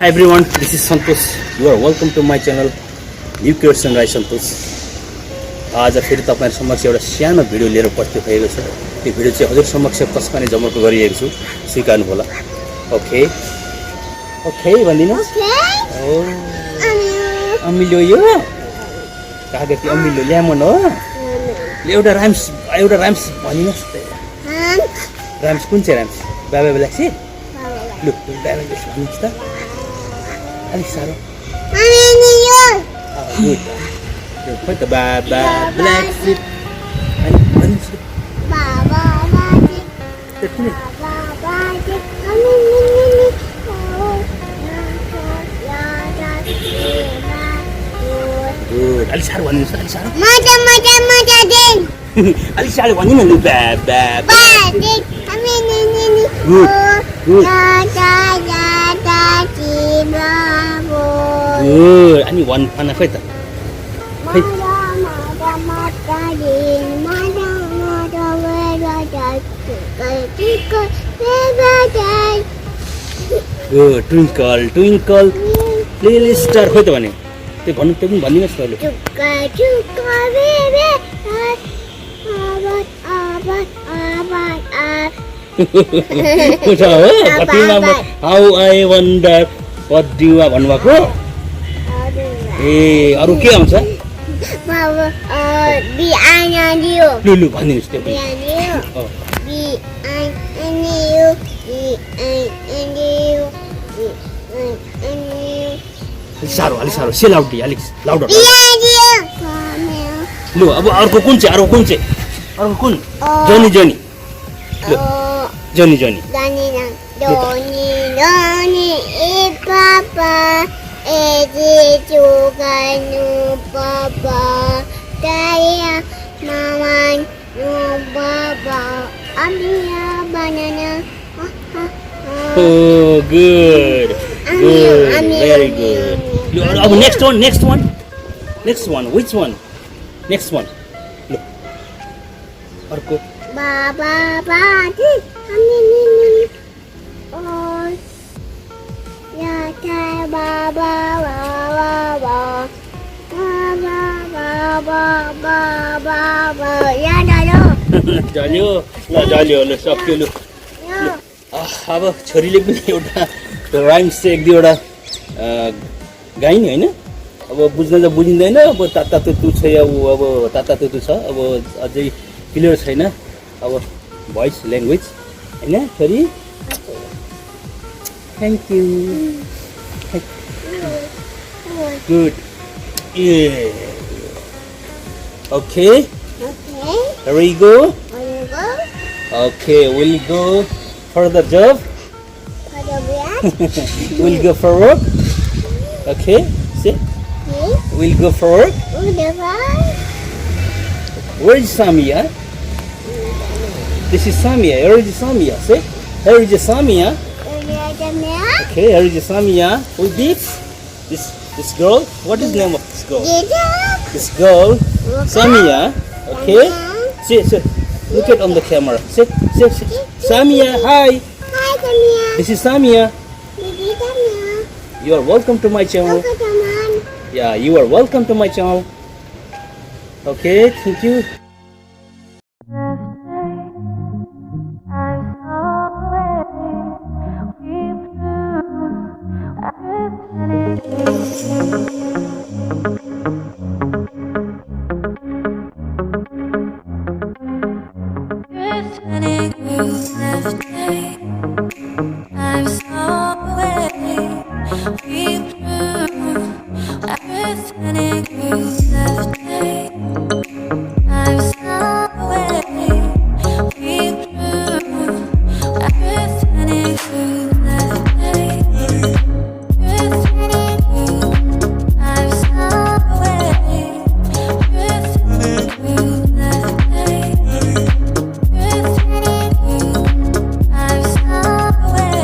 Hi everyone, this is Santosh. You are welcome to my channel, New Creation by Santosh. आज फेरि तपाईहरु समक्ष एउटा सानो भिडियो लिएर उपस्थित भएको छु। त्यो भिडियो चाहिँ हजुर समक्ष कसमा नि जमर्को गरिएको छु। स्वीकार्नु होला। ओके भन्दिनु। ओ अमिलो यो कागती अमिलो ल्यामन हो। एउटा राइम्स भनिनुस् त। राइम्स कुन चाहिँ राइम्स? बाबा ब्ल्याक्सी? लु बाबा ब्ल्याक्सी भन्नुस् त। अलिक साह्रो खोइ त बाबा ब्ल्याक सिप अनि भन्छु बाबा अलिक साह्रो भनिदिनुहोस् अलिक साह्रो अलिक साह्रो भनिदिनु नि बाबा Good. Ani one pana खोइ त खोइ Good. Twinkle little star खोइ त भने त्यो भन्नु त्यो पनि भनिदिनुहोस् न लु How I wonder what do you भन्नुभएको ए अरु के आउँछ लु भनिदिनुहोस् त्यो अलि साह्रो से लाउड अलिक लाउड लु अब अर्को कुन जनी लु जनी Papa, Papa, Daya, Mama, no Baba, Amia, banana. Oh, good, very good. Next one. Which one? Next one. Look. Arko. Baba, Oh. जाल्यो ल सक्यो लु अब छोरीले पनि एउटा राइम्स चाहिँ एक दुईवटा गाइन् हैन अब बुझ्न त बुझिँदैन अब ताता तुतु छ अब ताता तुतु छ अब अझै क्लियर छैन अब भोइस ल्याङ्ग्वेज हैन छोरी Thank you. Good. Yeah. Okay. Here we go. Okay, we'll go for the job. We'll go for work. Okay. See? We'll go for work. Where is Samia? This is Samia. Here is Samia. See? Here is Samia. Okay, here is Samia. Who is this girl? What is the name of this girl? This girl, Samia. Okay. See, look at on the camera. See. Samia, hi. Hi, Samia. This is Samia. This is Samia. You are welcome to my channel. Yeah, you are welcome to my channel. Okay, thank you. Away.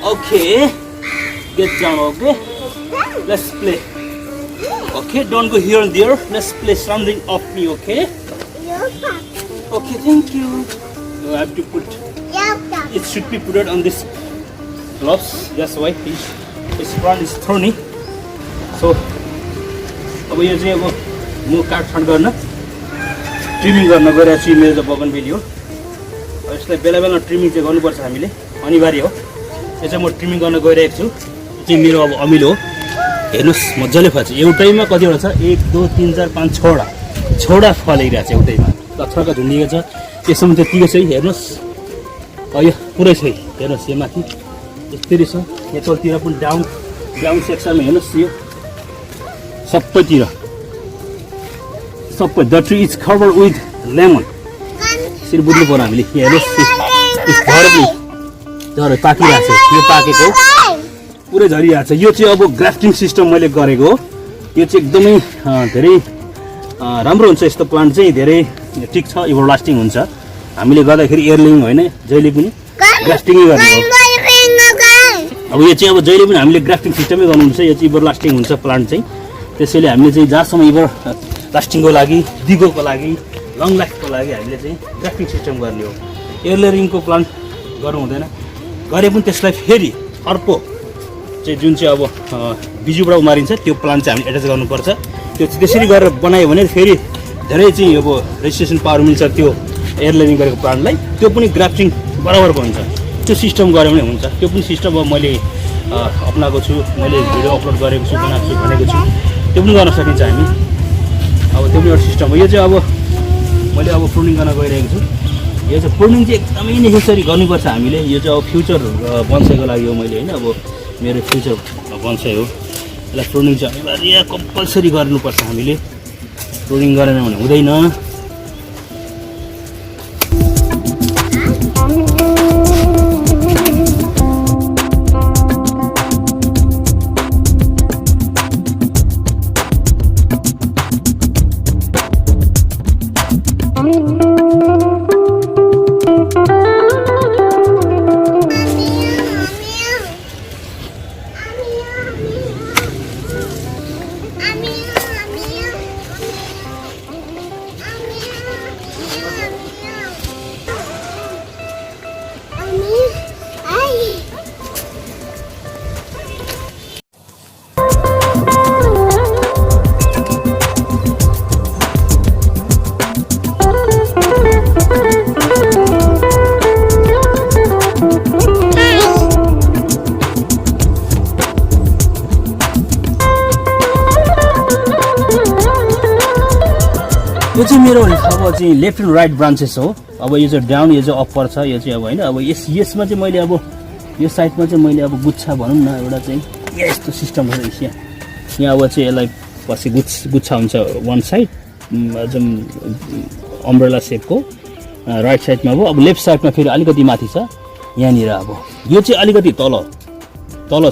Okay, get down, okay? Let's play. Okay, don't go here and there. Let's play something off me, okay? Okay, thank you. You have to put, it should be put on this gloves. That's why his front is thorny. So, अब यो चाहिँ अब म काटछाट गर्न ट्रिमिङ गर्न गइरहेको छु मेरो बगनबेली हो। यसलाई बेला बेला ट्रिमिङ चाहिँ गर्नुपर्छ हामीले, अनिवार्य हो। यो चाहिँ म ट्रिमिङ गर्न गइरहेको छु। यो चाहिँ मेरो अब अमिलो हो। हेर्नुहोस् मजाले फल्छ। एउटैमा कतिवटा छ? 1 2 3 4 5 6वटा फलिरहेको छ एउटैमा। लच्छरका झुन्डिएको छ। यसमा त्यतिकै छ हेर्नुहोस्। यो पुरै छ हेर्नुहोस् यो माथि यस्तरी छ। यो तलतिर पनि डाउन सेक्सनमा हेर्नुहोस् यो सबैतिर सबै the tree is covered with lemon. यसरी बुझ्नु पर्यो हामीले। हेर्नुहोस् झर पाकिरहेको छ। यो पाकेको पुरै झरिरहेको छ। यो चाहिँ अब ग्राफ्टिङ सिस्टम मैले गरेको हो। यो चाहिँ एकदमै धेरै राम्रो हुन्छ। यस्तो प्लान्ट चाहिँ धेरै ठिक छ, एभर लास्टिङ हुन्छ। हामीले गर्दाखेरि एयरलिङ होइन, जहिले पनि ग्राफ्टिङै गर्ने हो। अब यो चाहिँ अब जहिले पनि हामीले ग्राफ्टिङ सिस्टमै गर्नुहुन्छ। यो चाहिँ एभर लास्टिङ हुन्छ प्लान्ट चाहिँ। त्यसैले हामीले चाहिँ जहाँसम्म एभर लास्टिङको लागि, दिगोको लागि, लङ लास्टको लागि हामीले चाहिँ ग्राफ्टिङ सिस्टम गर्ने हो। एयरलिङको प्लान्ट गर्नु हुँदैन। गरे पनि त्यसलाई फेरि अर्को चाहिँ जुन चाहिँ अब बिजुबाट उमारिन्छ त्यो प्लान्ट चाहिँ हामीले एट्याच गर्नुपर्छ। त्यो त्यसरी गरेर बनायो भने फेरि धेरै चाहिँ अब रेजिस्ट्रेसन पावर मिल्छ त्यो एयरलाइनिङ गरेको प्लान्टलाई। त्यो पनि ग्राफ्टिङ बराबरको हुन्छ। त्यो सिस्टम गऱ्यो भने हुन्छ। त्यो पनि सिस्टम अब मैले अपनाएको छु, मैले भिडियो अपलोड गरेको छु, बनाएको छु भनेको छु। त्यो पनि गर्न सकिन्छ हामी। अब त्यो पनि एउटा सिस्टम हो। यो चाहिँ अब मैले अब प्रुनिङ गर्न गइरहेको छु। यो चाहिँ प्रुनिङ चाहिँ एकदमै नेसेसरी गर्नुपर्छ हामीले। यो चाहिँ अब फ्युचर बन्साईको लागि हो मैले होइन। अब मेरो फ्युचर बन्साई हो। यसलाई प्रुनिङ चाहिँ अनिवार्य कम्पलसरी गर्नुपर्छ हामीले। प्रुनिङ गरेन भने हुँदैन। यो चाहिँ मेरो अब चाहिँ लेफ्ट एन्ड राइट ब्रान्चेस हो। अब यो चाहिँ डाउन, यो चाहिँ अप्पर छ। यो चाहिँ अब होइन, अब यसमा चाहिँ मैले अब यो साइडमा चाहिँ मैले अब गुच्छा भनौँ न एउटा चाहिँ यस्तो सिस्टम छ। यहाँ अब चाहिँ यसलाई पछि गुच्छा हुन्छ वान साइड जुन अम्ब्रेला सेपको राइट साइडमा हो। अब लेफ्ट साइडमा फेरि अलिकति माथि छ यहाँनिर। अब यो चाहिँ अलिकति तल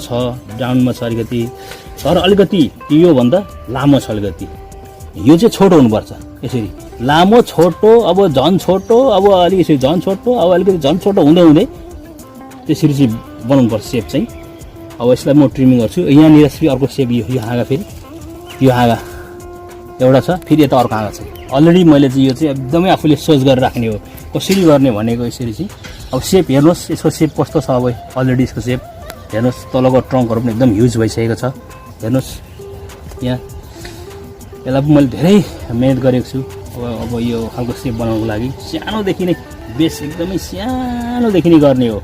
छ, डाउनमा छ अलिकति, तर अलिकति योभन्दा लामो छ अलिकति। यो चाहिँ छोटो हुनुपर्छ। यसरी लामो छोटो, अब झन् छोटो, अब अलिकति झन् छोटो, अब अलिकति झन् छोटो हुँदै हुँदै त्यसरी चाहिँ बनाउनुपर्छ सेप चाहिँ। अब यसलाई म ट्रिमिङ गर्छु। यहाँनिर फेरि अर्को सेप यो हाँगा, फेरि यो हाँगा एउटा छ, फेरि यता अर्को हाँगा छ। अलरेडी मैले चाहिँ यो चाहिँ एकदमै आफूले सोच गरेर राख्ने हो कसरी गर्ने भनेको। यसरी चाहिँ अब सेप हेर्नुहोस्, यसको सेप कस्तो छ। अब अलरेडी यसको सेप हेर्नुहोस्, तलको ट्रङ्कहरू पनि एकदम ह्युज भइसकेको छ। हेर्नुहोस् यहाँ यसलाई पनि मैले धेरै मेहनत गरेको छु। अब यो खालको सेप बनाउनको लागि सानोदेखि नै बेस एकदमै सानोदेखि नै गर्ने हो।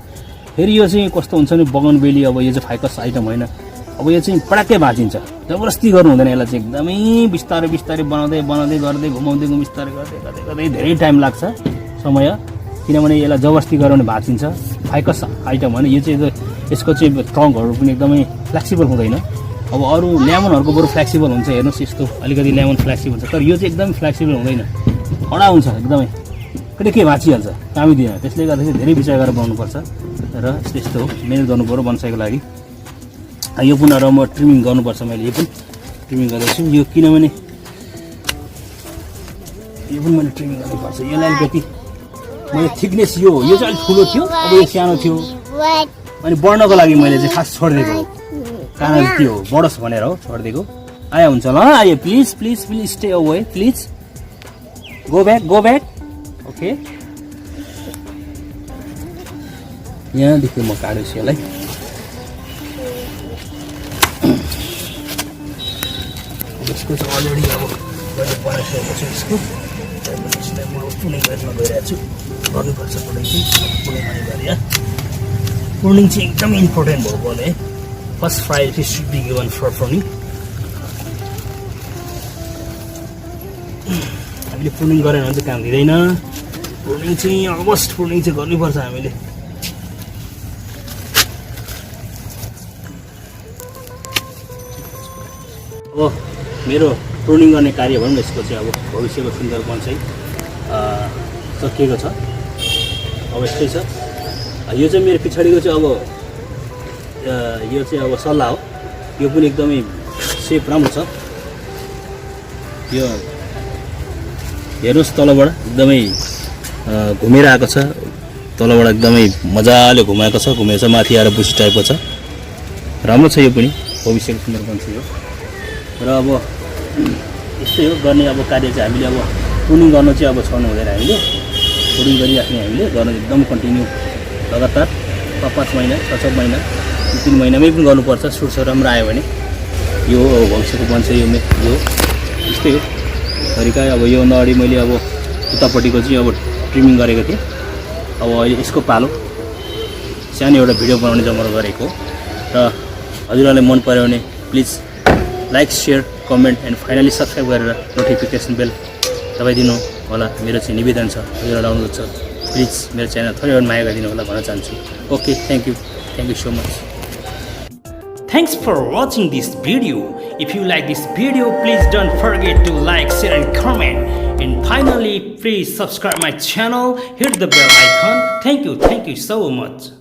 फेरि यो चाहिँ कस्तो हुन्छ भने बगनबेली, अब यो चाहिँ फाइकस आइटम होइन, अब यो चाहिँ पड्याक्कै भाँचिन्छ, जबरजस्ती गर्नु हुँदैन यसलाई चाहिँ, एकदमै बिस्तारै बिस्तारै बनाउँदै बनाउँदै गर्दै घुमाउँदै बिस्तारै गर्दै गर्दै गर्दै धेरै टाइम लाग्छ समय, किनभने यसलाई जबरजस्ती गऱ्यो भने भाँचिन्छ। फाइकस आइटम होइन यो चाहिँ, यसको चाहिँ ट्रङ्कहरू पनि एकदमै फ्लेक्सिबल हुँदैन। अब अरू लेमनहरूको बरु फ्लेक्सिबल हुन्छ, हेर्नुहोस् यस्तो अलिकति लेमन फ्लेक्सिबल छ, तर यो चाहिँ एकदम फ्लेक्सिबल हुँदैन, कडा हुन्छ एकदमै, कहिले के भाँचिहाल्छ, कामै दिएन। त्यसले गर्दा चाहिँ धेरै विचार गरेर बनाउनुपर्छ र त्यस्तो हो, मिहिनेत गर्नु पऱ्यो बन्साईको लागि। यो पुनः र म ट्रिमिङ गर्नुपर्छ, मैले यो पनि ट्रिमिङ गर्दैछु, यो किनभने यो पनि मैले ट्रिमिङ गर्नुपर्छ। यसलाई अलिकति मैले थिकनेस यो चाहिँ अलिक ठुलो थियो, अब यो सानो थियो, अनि बढ्नको लागि मैले चाहिँ खास छोडिदिएको हो, कारण त्यो बढोस् भनेर हो छोडिदिएको। आयो हुन्छ ल, आयो please please please stay away please, go back okay. यहाँदेखि म काट्दैछु यसलाई, यसको चाहिँ अलरेडी अब मैले बनाइसकेको छु, यसको यसलाई म पुर्निङ गर्न गइरहेको छु, गर्नुपर्छ पुर्निङ चाहिँ, पुर्निङ गरे पुर्निङ चाहिँ एकदम इम्पोर्टेन्ट भयो भने first priority should be given for pruning. हामीले पुर्निङ गरेन भने चाहिँ काम दिँदैन, पुर्निङ चाहिँ अलमोस्ट पुर्निङ चाहिँ गर्नुपर्छ हामीले। अब मेरो प्रुनिङ गर्ने कार्य भनौँ न, यसको चाहिँ अब भविष्यको सुन्दर बन्साई सकिएको छ, अब यस्तै छ। यो चाहिँ मेरो पछाडिको चाहिँ अब यो चाहिँ अब सल्लाह हो, यो पनि एकदमै सेप राम्रो छ। यो हेर्नुहोस् तलबाट एकदमै घुमेर आएको छ, तलबाट एकदमै मजाले घुमाएको छ, घुमेर माथि आएर बुसी टाइपको छ, राम्रो छ। यो पनि भविष्यको सुन्दर बन्साई हो र अब यस्तै हो गर्ने अब कार्य चाहिँ हामीले अब प्रुनिङ गर्नु चाहिँ अब छोड्नु हुँदैन, हामीले प्रुनिङ गरिराख्ने, हामीले गर्न एकदम कन्टिन्यू लगातार 5 महिना 6 महिना 3 महिनामै पनि गर्नुपर्छ, सुट्छ राम्रो आयो भने। यो भविष्यको बन्साई यो यस्तै हो तरिका। अब योभन्दा अगाडि मैले अब उतापट्टिको चाहिँ अब ट्रिमिङ गरेको थिएँ, अब अहिले यसको पालो सानो एउटा भिडियो बनाउने जमर गरेको र हजुरहरूलाई मन पऱ्यो भने please like share comment and finally subscribe गरेर नोटिफिकेसन बेल दबाइदिनु होला, मेरो चाहिँ निवेदन छ, हजुरहरूलाई अनुरोध छ, प्लिज मेरो च्यानल थोरै एउटा माया गरिदिनु होला भन्न चाहन्छु। Okay, thank you so much. Thanks for watching this video. If you like this video, please don't forget to like, share and comment. And finally, please subscribe my channel, hit the bell icon. Thank you so much.